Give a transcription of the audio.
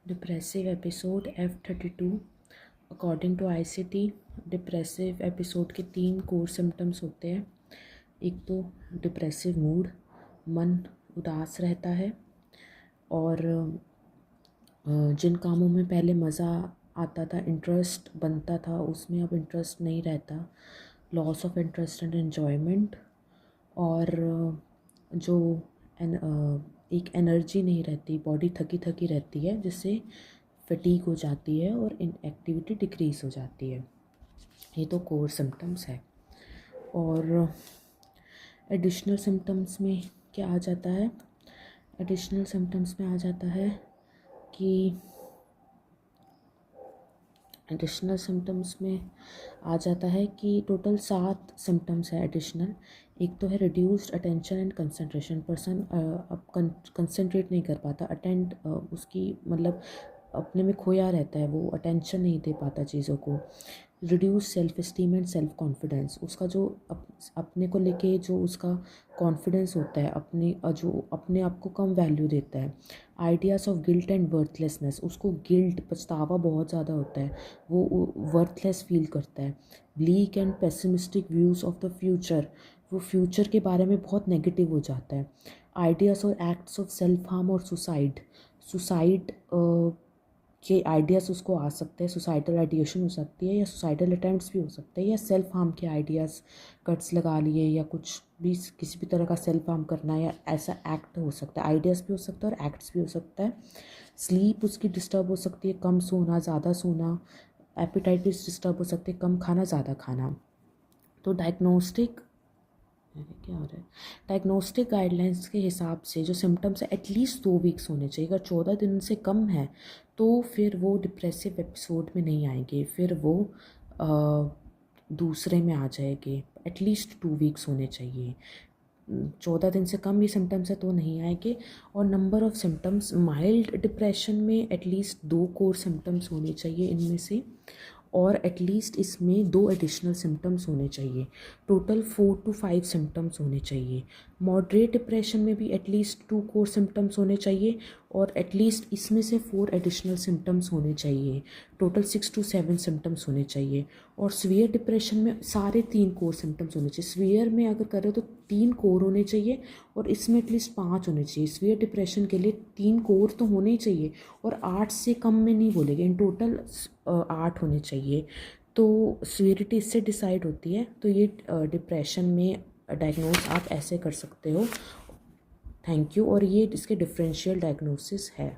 Depressive episode F32 according to ICT। Depressive episode के 3 core symptoms होते हैं। एक तो डिप्रेसिव मूड, मन उदास रहता है और जिन कामों में पहले मज़ा आता था, इंटरेस्ट बनता था, उसमें अब इंटरेस्ट नहीं रहता, loss of interest and enjoyment. और जो एक एनर्जी नहीं रहती, बॉडी थकी थकी रहती है, जिससे फटीग हो जाती है और एक्टिविटी डिक्रीज हो जाती है। ये तो कोर सिम्टम्स है। और एडिशनल सिम्टम्स में क्या आ जाता है? एडिशनल सिम्टम्स में आ जाता है कि टोटल 7 सिम्टम्स है एडिशनल। एक तो है reduced attention and concentration. Person अब कंसंट्रेट नहीं कर पाता, उसकी मतलब अपने में खोया रहता है, वो अटेंशन नहीं दे पाता चीज़ों को। Reduce self esteem and self confidence. उसका जो अपने को लेके जो उसका कॉन्फिडेंस होता है, जो अपने आप को कम वैल्यू देता है। Ideas of guilt and worthlessness. उसको गिल्ट, पछतावा बहुत ज़्यादा होता है, वो वर्थलेस फील करता है। Bleak and pessimistic views of the future. वो फ्यूचर के बारे में बहुत नेगेटिव हो जाता है। आइडियाज़ और एक्ट्स ऑफ सेल्फ हार्म और सुसाइड के आइडियाज़ उसको आ सकते हैं। सुसाइडल आइडिएशन हो सकती है, या सुसाइडल अटैम्प्ट्स भी हो सकते हैं, या सेल्फ हार्म के आइडियाज़, कट्स लगा लिए, या कुछ भी, किसी भी तरह का सेल्फ हार्म करना, या ऐसा एक्ट हो सकता है। आइडियाज़ भी हो सकता है और एक्ट्स भी हो सकता है। स्लीप उसकी डिस्टर्ब हो सकती है, कम सोना, ज़्यादा सोना। एपिटाइटिस डिस्टर्ब हो सकती है, कम खाना, ज़्यादा खाना। तो डायग्नोस्टिक गाइडलाइंस के हिसाब से जो सिम्टम्स है एटलीस्ट 2 वीक्स होने चाहिए। अगर 14 दिन से कम है तो फिर वो डिप्रेसिव एपिसोड में नहीं आएंगे, फिर वो दूसरे में आ जाएंगे। एटलीस्ट 2 वीक्स होने चाहिए। 14 दिन से कम ये सिम्टम्स है तो नहीं आएंगे। और number of symptoms, mild depression में एटलीस्ट 2 कोर सिम्टम्स होने चाहिए इनमें से, और एटलीस्ट इसमें 2 एडिशनल सिम्टम्स होने चाहिए। टोटल 4 to 5 सिम्टम्स होने चाहिए। मॉडरेट डिप्रेशन में भी एटलीस्ट 2 कोर सिम्टम्स होने चाहिए, और एटलीस्ट इसमें से 4 एडिशनल सिम्टम्स होने चाहिए। टोटल 6 to 7 सिम्टम्स होने चाहिए। और सीवियर डिप्रेशन में सारे 3 कोर सिम्टम्स होने चाहिए। सीवियर में अगर कर रहे हो तो 3 कोर होने चाहिए, और इसमें एटलीस्ट 5 होने चाहिए। सीवियर डिप्रेशन के लिए 3 कोर तो होने ही चाहिए, और 8 से कम में नहीं बोलेंगे, इन टोटल 8 होने चाहिए। तो सीवियरिटी इससे डिसाइड होती है। तो ये डिप्रेशन में डायग्नोस आप ऐसे कर सकते हो। Thank you. और ये इसके डिफरेंशियल डायग्नोसिस है।